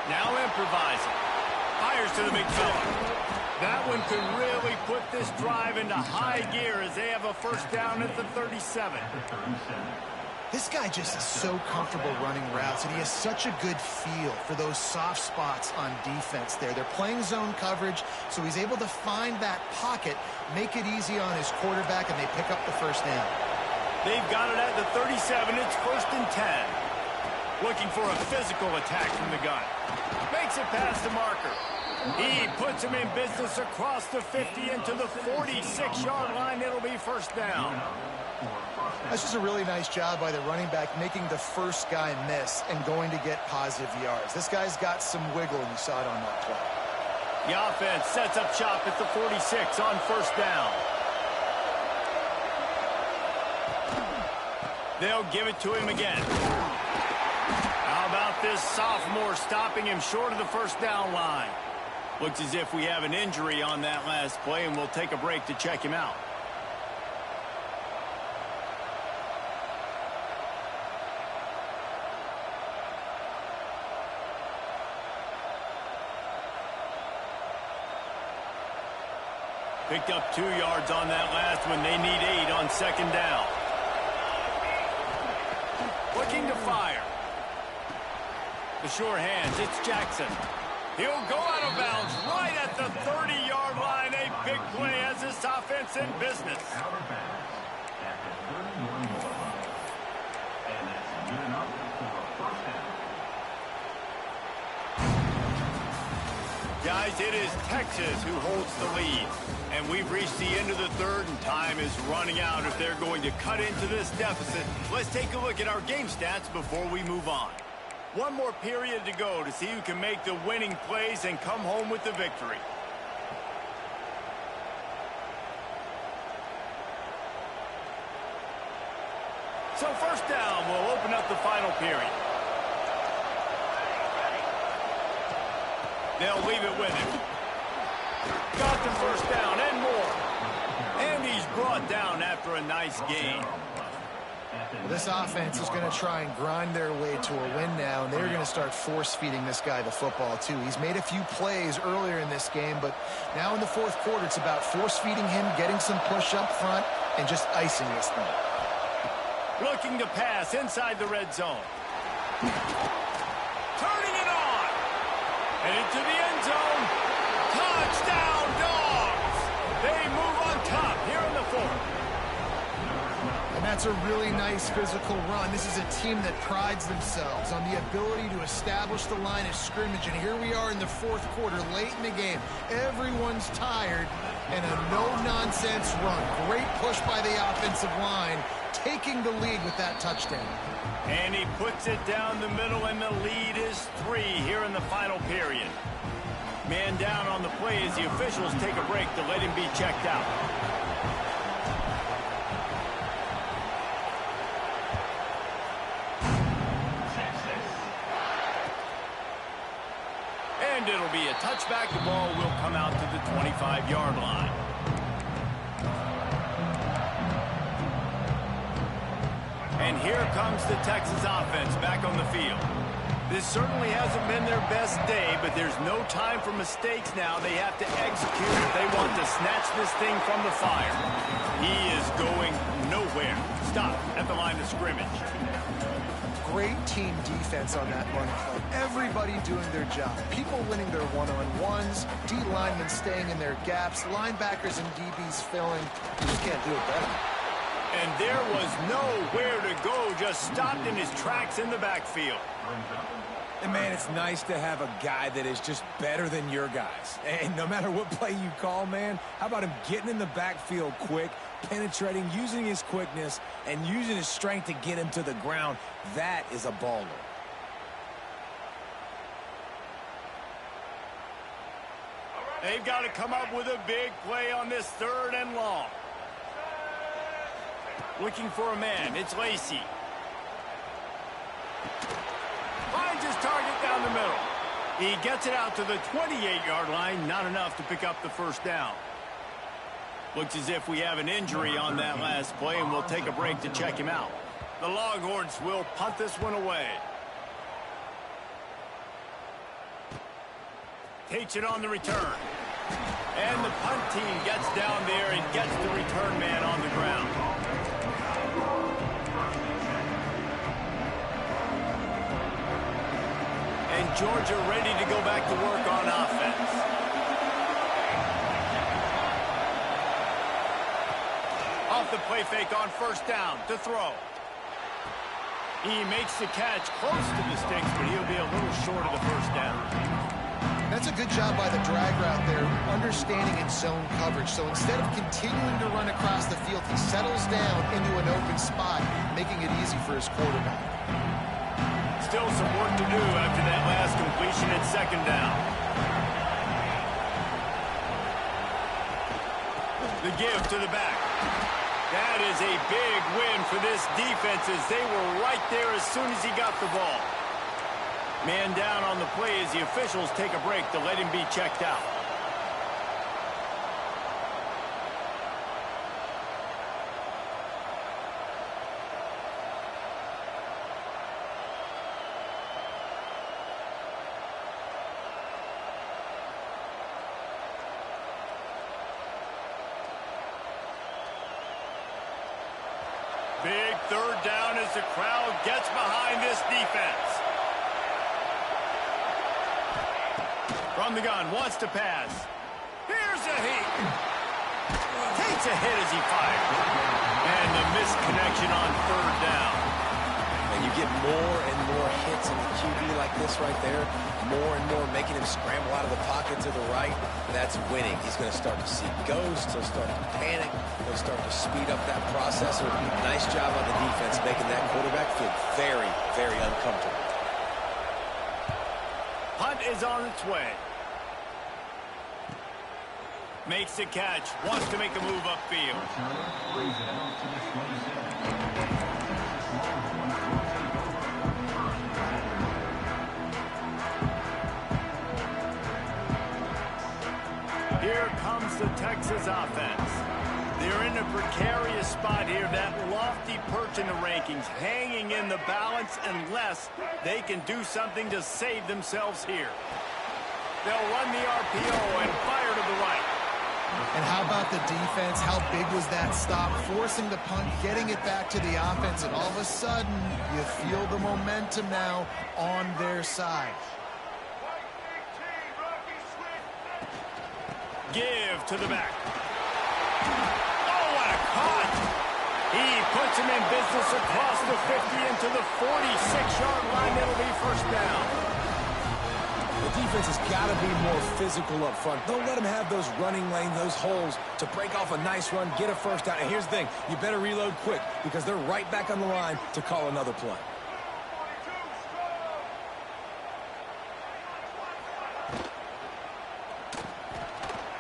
Now improvising. Fires to the big fella. That one could really put this drive into high gear as they have a 1st down at the 37. This guy just is so comfortable running routes, and he has such a good feel for those soft spots on defense there. They're playing zone coverage, so he's able to find that pocket, make it easy on his quarterback, and they pick up the first down. They've got it at the 37. It's 1st and 10. Looking for a physical attack from the gun. Makes it past the marker. He puts him in business across the 50 into the 46-yard line. It'll be 1st down. That's just a really nice job by the running back, making the first guy miss and going to get positive yards. This guy's got some wiggle, and you saw it on that play. The offense sets up shop at the 46 on 1st down. They'll give it to him again. How about this sophomore stopping him short of the 1st down line? Looks as if we have an injury on that last play, and we'll take a break to check him out. Picked up 2 yards on that last one. They need 8 on 2nd down. Looking to fire. The sure hands, it's Jackson. He'll go out of bounds right at the 30-yard line. A big play as this offense in business. Out of bounds at the 31-yard line. And that's good enough for a 1st down. Guys, it is Texas who holds the lead. And we've reached the end of the 3rd, and time is running out if they're going to cut into this deficit. Let's take a look at our game stats before we move on. One more period to go to see who can make the winning plays and come home with the victory. So 1st down will open up the final period. They'll leave it with him. Got the 1st down and more. And he's brought down after a nice gain. Well, this offense is going to try and grind their way to a win now, and they're going to start force-feeding this guy the football, too. He's made a few plays earlier in this game, but now in the 4th quarter, it's about force-feeding him, getting some push up front, and just icing this thing. Looking to pass inside the red zone. Turning it on. And into the end zone. Touchdown, Dogs! They move on top here in the 4th. And that's a really nice physical run. This is a team that prides themselves on the ability to establish the line of scrimmage. And here we are in the 4th quarter, late in the game. Everyone's tired, and a no-nonsense run. Great push by the offensive line, taking the lead with that touchdown. And he puts it down the middle, and the lead is 3 here in the final period. Man down on the play as the officials take a break to let him be checked out. And it'll be a touchback. The ball will come out to the 25-yard line. And here comes the Texas offense back on the field. This certainly hasn't been their best day, but there's no time for mistakes now. They have to execute if they want to snatch this thing from the fire. He is going nowhere. Stop at the line of scrimmage. Great team defense on that run play. Everybody doing their job. People winning their one-on-ones, D linemen staying in their gaps, linebackers and DBs filling. You just can't do it better. And there was nowhere to go, just stopped in his tracks in the backfield. And, man, it's nice to have a guy that is just better than your guys. And no matter what play you call, man, how about him getting in the backfield quick, penetrating, using his quickness, and using his strength to get him to the ground? That is a baller. They've got to come up with a big play on this 3rd and long. Looking for a man. It's Lacey. Finds his target down the middle. He gets it out to the 28-yard line. Not enough to pick up the 1st down. Looks as if we have an injury on that last play, and we'll take a break to check him out. The Longhorns will punt this one away. Takes it on the return. And the punt team gets down there and gets the return man on the ground. Georgia ready to go back to work on offense. Off the play fake on first down to throw. He makes the catch close to the sticks, but he'll be a little short of the first down. That's a good job by the drag route there, understanding its zone coverage. So instead of continuing to run across the field, he settles down into an open spot, making it easy for his quarterback. Still some work to do after that last completion at second down. The give to the back. That is a big win for this defense as they were right there as soon as he got the ball. Man down on the play as the officials take a break to let him be checked out. Big third down as the crowd gets behind this defense. From the gun, wants to pass. Here's a heat. Takes a hit as he fires. And the misconnection on third down. And you get more and more hits in the QB like this right there. More and more making him scramble out of the pocket to the right. That's winning. He's going to start to see ghosts. He'll start to panic. He'll start to speed up that process. Nice job on the defense making that quarterback feel very, very uncomfortable. Hunt is on its way. Makes the catch. Wants to make a move upfield. Here comes the Texas offense. They're in a precarious spot here, that lofty perch in the rankings, hanging in the balance unless they can do something to save themselves here. They'll run the RPO and fire to the right. And how about the defense? How big was that stop? Forcing the punt, getting it back to the offense, and all of a sudden, you feel the momentum now on their side. Give to the back. Oh, what a cut! He puts him in business across the 50 into the 46-yard line. It'll be first down. The defense has got to be more physical up front. Don't let them have those running lanes, those holes to break off a nice run, get a first down. And here's the thing, you better reload quick because they're right back on the line to call another play.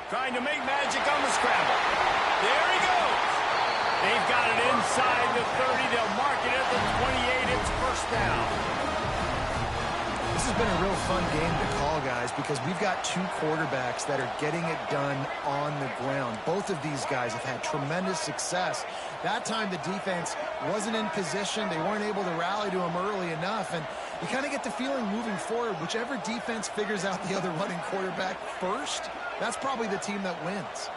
Trying to make magic on the scramble. There he goes. They've got it inside the 30. They'll mark it at the 28. It's first down. This has been a real fun game to call, guys, because we've got two quarterbacks that are getting it done on the ground. Both of these guys have had tremendous success. That time the defense wasn't in position. They weren't able to rally to him early enough, and you kind of get the feeling moving forward, whichever defense figures out the other running quarterback first, that's probably the team that wins.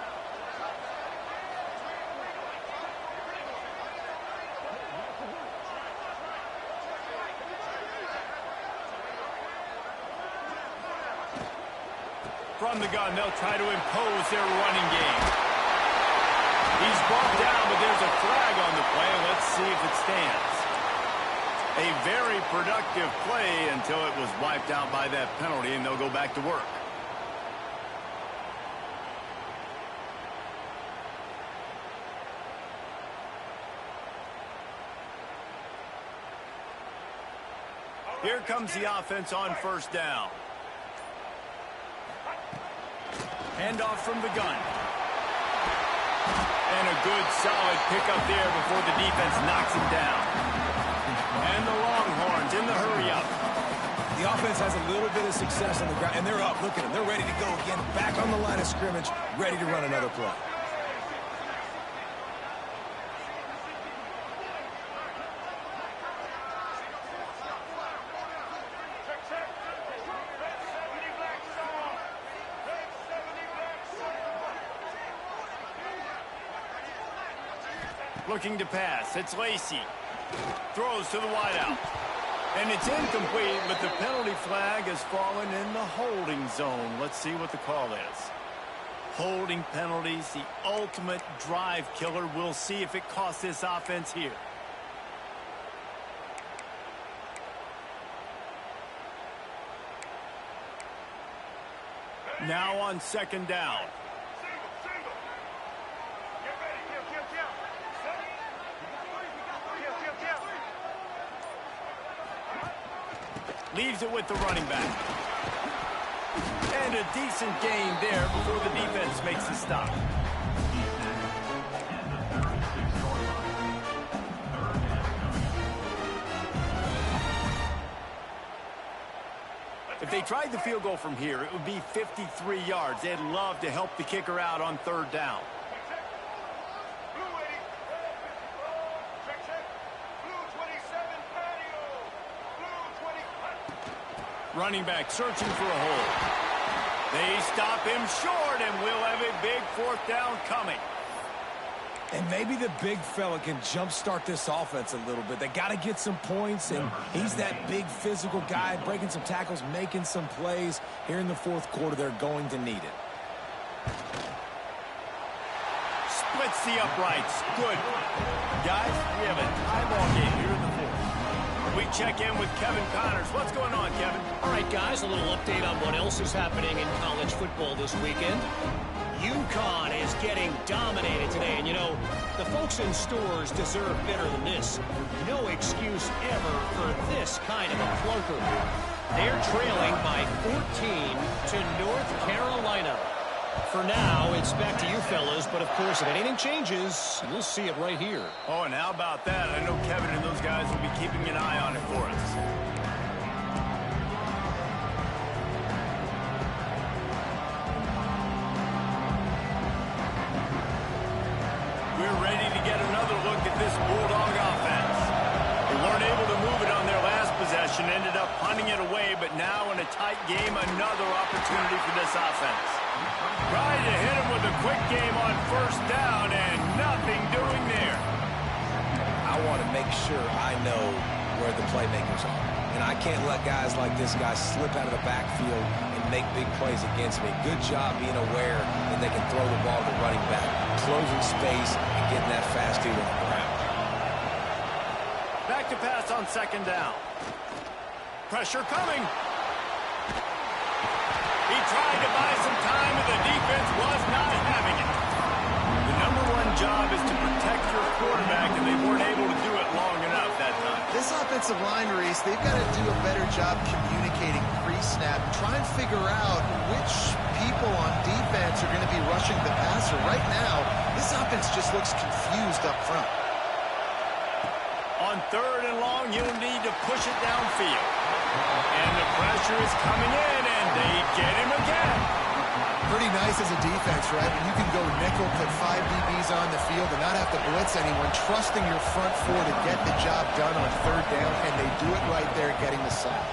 From the gun, they'll try to impose their running game. He's brought down, but there's a flag on the play. Let's see if it stands. A very productive play until it was wiped out by that penalty, and they'll go back to work. Here comes the offense on first down. Handoff from the gun. And a good, solid pickup there before the defense knocks him down. And the Longhorns in the hurry-up. The offense has a little bit of success on the ground, and they're up. Look at them. They're ready to go again. Back on the line of scrimmage, ready to run another play. Looking to pass. It's Lacey. Throws to the wideout. And it's incomplete, but the penalty flag has fallen in the holding zone. Let's see what the call is. Holding penalties, the ultimate drive killer. We'll see if it costs this offense here. Now on second down. Leaves it with the running back. And a decent gain there before the defense makes a stop. If they tried the field goal from here, it would be 53 yards. They'd love to help the kicker out on third down. Running back searching for a hole. They stop him short, and we'll have a big fourth down coming. And maybe the big fella can jumpstart this offense a little bit. They got to get some points, and he's that big physical guy, breaking some tackles, making some plays. Here in the fourth quarter, they're going to need it. Splits the uprights. Good. Guys, we have a tie ball game here in the fourth. We check in with Kevin Connors. What's going on, Kevin? All right, guys, a little update on what else is happening in college football this weekend. UConn is getting dominated today, and you know, the folks in stores deserve better than this. No excuse ever for this kind of a clunker. They're trailing by 14 to North Carolina. For now, it's back to you fellas, but of course, if anything changes, you'll see it right here. Oh, and how about that? I know Kevin and those guys will be keeping an eye on it for us. We're ready to get another look at this Bulldog offense. They weren't able to move it on their last possession, ended up punting it away, but now in a tight game, another opportunity for this offense. Trying to hit him with a quick game on first down, and nothing doing there. I want to make sure I know where the playmakers are. And I can't let guys like this guy slip out of the backfield and make big plays against me. Good job being aware that they can throw the ball to running back, closing space, and getting that fast dude on the ground. Back to pass on second down. Pressure coming. He tried to buy some time, and the defense was not having it. The number one job is to protect your quarterback, and they weren't able to do it long enough that time. This offensive line, Reese, they've got to do a better job communicating pre-snap. Try and figure out which people on defense are going to be rushing the passer. Right now, this offense just looks confused up front. On third and long, you'll need to push it downfield. And the pressure is coming in, and they get him again. Pretty nice as a defense, right? When you can go nickel, put 5 DBs on the field and not have to blitz anyone, trusting your front four to get the job done on third down, and they do it right there, getting the sack.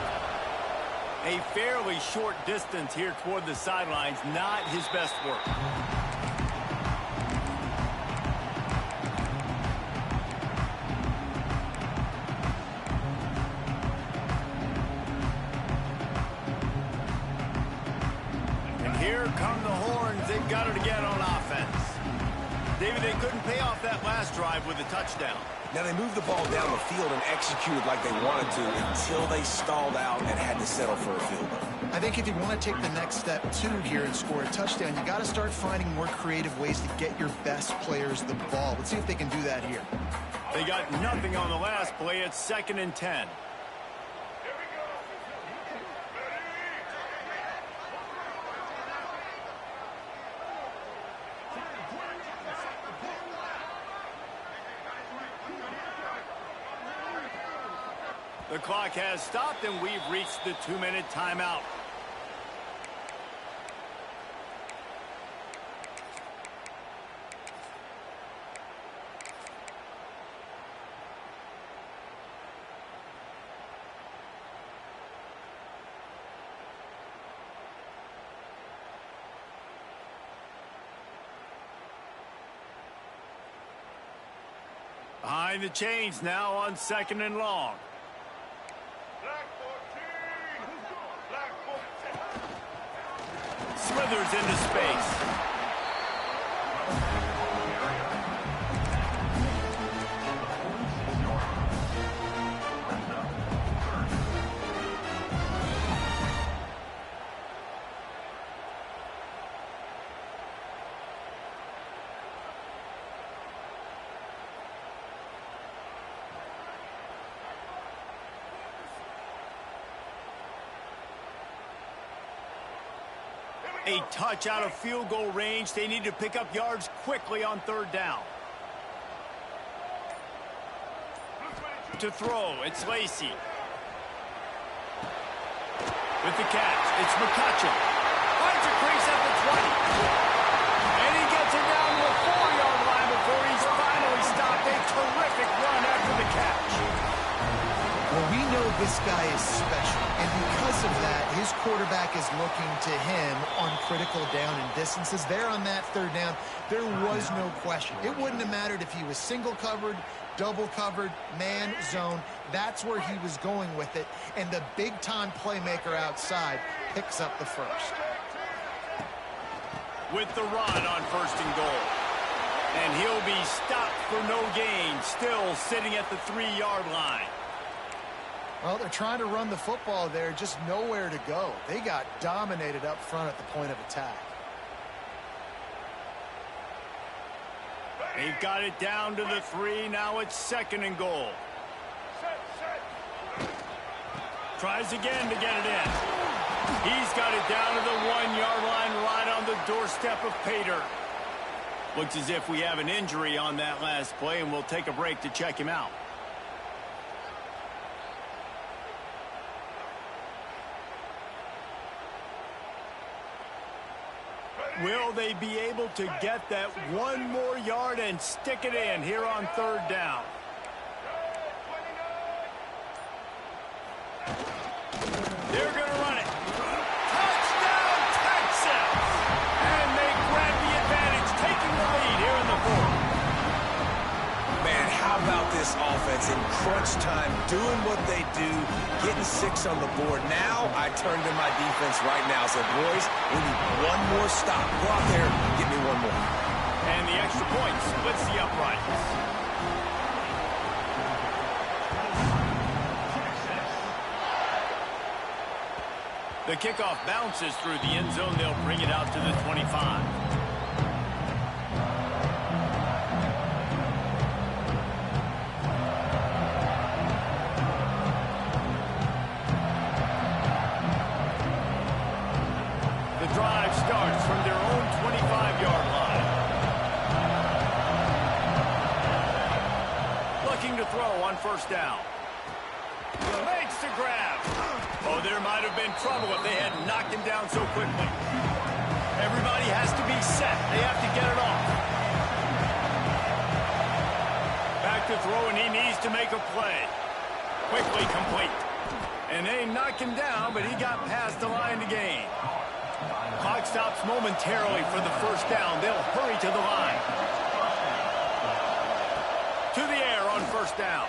A fairly short distance here toward the sidelines, not his best work. Here come the horns. They've got it again on offense. David, they couldn't pay off that last drive with a touchdown. Now, they moved the ball down the field and executed like they wanted to until they stalled out and had to settle for a field goal. I think if you want to take the next step, too, here and score a touchdown, you got to start finding more creative ways to get your best players the ball. Let's see if they can do that here. They got nothing on the last play. It's 2nd and 10. The clock has stopped, and we've reached the 2-minute timeout. Behind the chains now on 2nd and long. Smithers into space. A touch out of field goal range. They need to pick up yards quickly on third down. To throw, it's Lacey. With the catch, it's McCutcheon. Finds a crease at the 20. And he gets it down to the 4-yard line before he's finally stopped. A terrific run after the catch. Well, we know this guy is special, and because of that, his quarterback is looking to him on critical down and distances. There on that third down, there was no question. It wouldn't have mattered if he was single covered, double covered, man, zone. That's where he was going with it, and the big-time playmaker outside picks up the first. With the run on 1st and goal. And he'll be stopped for no gain, still sitting at the 3-yard line. Well, they're trying to run the football there, just nowhere to go. They got dominated up front at the point of attack. They've got it down to the 3. Now it's 2nd and goal. Tries again to get it in. He's got it down to the 1-yard line right on the doorstep of Pater. Looks as if we have an injury on that last play, and we'll take a break to check him out. Will they be able to get that 1 more yard and stick it in here on 3rd down? They're going to run it. Touchdown, Texas! And they grab the advantage, taking the lead here in the 4th. Man, how about this offense in crunch time, doing what they do, getting 6 on the board. Now I turn to my defense right now. Said, boys, we need 1 more stop. Go out there, get me 1 more. And the extra point splits the uprights. The kickoff bounces through the end zone. They'll bring it out to the 25. Drive starts from their own 25-yard line. Looking to throw on 1st down. Makes the grab. Oh, there might have been trouble if they hadn't knocked him down so quickly. Everybody has to be set. They have to get it off. Back to throw, and he needs to make a play. Quickly complete. And they knock him down, but he got past the line to gain. Clock stops momentarily for the 1st down. They'll hurry to the line. To the air on 1st down.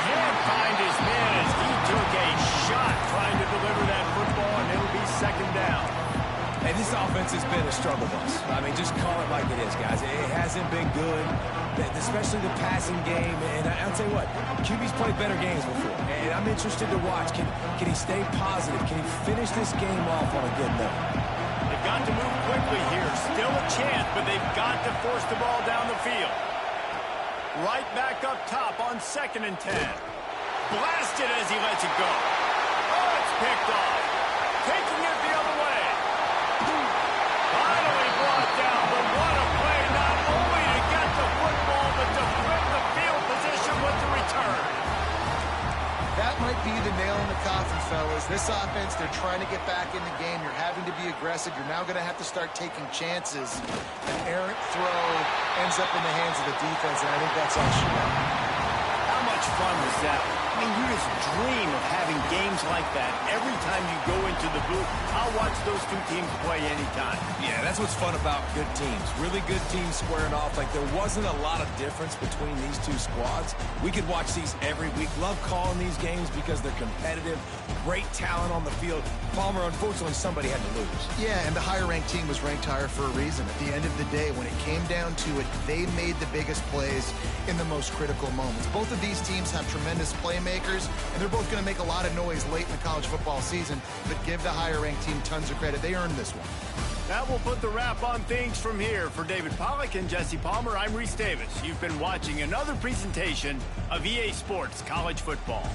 Can't find his man as he took a shot trying to deliver that football, and it'll be 2nd down. Hey, this offense has been a struggle bus. I mean, just call it like it is, guys. It hasn't been good, especially the passing game. And I'll tell you what, QB's played better games before. And I'm interested to watch. Can he stay positive? Can he finish this game off on a good note? They've got to move quickly here. Still a chance, but they've got to force the ball down the field. Right back up top on 2nd and 10. Blasted as he lets it go. Oh, it's picked off. Taking it the other way. Finally brought down, but what a play, not only to get the football, but to flip the field position with the return. That might be the nail in the coffin, fellas. This offense, they're trying to get back in the game. You're having to be aggressive. You're now going to have to start taking chances. An errant throw ends up in the hands of the defense, and I think that's all she got. How much fun was that, I mean, you just dream of having games like that every time you go into the booth. I'll watch those two teams play anytime. Yeah, that's what's fun about good teams. Really good teams squaring off. Like, there wasn't a lot of difference between these two squads. We could watch these every week. Love calling these games because they're competitive. Great talent on the field. Palmer, unfortunately, somebody had to lose. Yeah, and the higher-ranked team was ranked higher for a reason. At the end of the day, when it came down to it, they made the biggest plays in the most critical moments. Both of these teams have tremendous playmakers, and they're both going to make a lot of noise late in the college football season, but give the higher-ranked team tons of credit. They earned this one. That will put the wrap on things from here. For David Pollack and Jesse Palmer, I'm Reese Davis. You've been watching another presentation of EA Sports College Football.